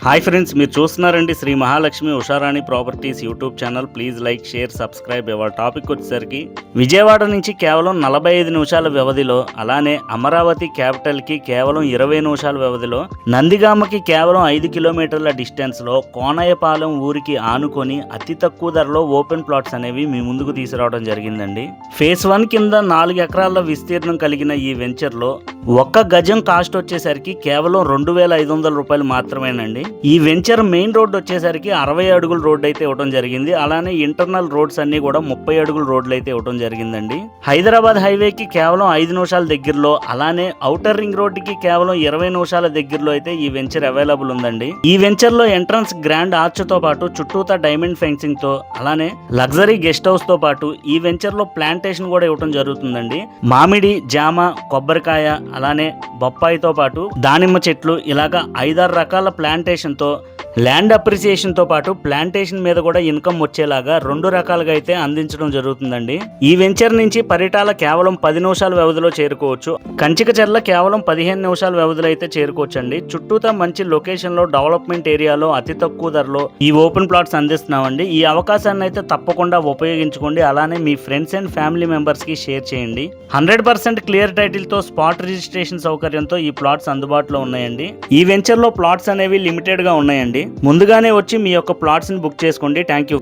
Hi friends, మీరు చూస్తున్నారండి Shri Mahalakshmi Usharani properties YouTube channel. Please like, share, subscribe. ఇవాళ టాపిక్ వచ్చేసరికి విజయవాడ నుంచి కేవలం 45 నిమిషాల వ్యవధిలో, అలానే అమరావతి క్యాపిటల్కి కేవలం 20 నిమిషాల వ్యవధిలో, నందిగామకి కేవలం 5 కిలోమీటర్ల డిస్టెన్స్లో, కోనయ్యపాలెం ఊరికి ఆనుకొని అతి తక్కువ ధరలో ఓపెన్ ప్లాట్స్ అనేవి మీ ముందుకు తీసుకురావడం జరిగిందండి. ఫేజ్ 1 కింద 4 ఎకరాల విస్తీర్ణం కలిగిన ఈ వెంచర్లో ఒక్క గజం కాస్ట్ వచ్చేసరికి కేవలం 2,500 రూపాయలు మాత్రమేనండి. ఈ వెంచర్ మెయిన్ రోడ్ వచ్చేసరికి 60 అడుగుల రోడ్ అయితే ఇవ్వడం జరిగింది. అలానే ఇంటర్నల్ రోడ్స్ అన్ని కూడా 30 అడుగుల రోడ్లు అయితే ఇవ్వడం జరిగిందండి. హైదరాబాద్ హైవేకి కేవలం 5 నిమిషాల దగ్గరలో, అలానే ఔటర్ రింగ్ రోడ్డుకి కేవలం 20 నిమిషాల దగ్గరలో అయితే ఈ వెంచర్ అవైలబుల్ ఉందండి. ఈ వెంచర్ లో ఎంట్రన్స్ గ్రాండ్ ఆర్చ్ తో పాటు చుట్టూతా డైమండ్ ఫెన్సింగ్ తో, అలానే లగ్జరీ గెస్ట్ హౌస్ తో పాటు ఈ వెంచర్ లో ప్లాంటేషన్ కూడా ఇవ్వడం జరుగుతుందండి. మామిడి, జామ, కొబ్బరికాయ, అలానే బొప్పాయితో పాటు దానిమ్మ చెట్లు, ఇలాగా 5-6 రకాల ప్లాంటేషన్ తో, ల్యాండ్ అప్రిసియేషన్ తో పాటు ప్లాంటేషన్ మీద కూడా ఇన్కమ్ వచ్చేలాగా 2 రకాలుగా అయితే అందించడం జరుగుతుందండి. ఈ వెంచర్ నుంచి పరిటాల కేవలం 10 నిమిషాల వ్యవధిలో చేరుకోవచ్చు. కంచికచర్ల కేవలం 15 నిమిషాల వ్యవధిలో అయితే చేరుకోవచ్చండి. చుట్టూతా మంచి లొకేషన్ లో, డెవలప్మెంట్ ఏరియాలో అతి తక్కువ ధరలో ఈ ఓపెన్ ప్లాట్స్ అందిస్తున్నామండి. ఈ అవకాశాన్ని అయితే తప్పకుండా ఉపయోగించుకోండి. అలానే మీ ఫ్రెండ్స్ అండ్ ఫ్యామిలీ మెంబర్స్ కి షేర్ చేయండి. 100% క్లియర్ టైటిల్ తో, స్పాట్ రిజిస్ట్రేషన్ సౌకర్యంతో ఈ ప్లాట్స్ అందుబాటులో ఉన్నాయండి. ఈ వెంచర్ లో ప్లాట్స్ అనేవి లిమిటెడ్ గా ఉన్నాయండి. ముందుగానే వచ్చి మీ యొక్క ప్లాట్స్ ని బుక్ చేసుకోండి. Thank you.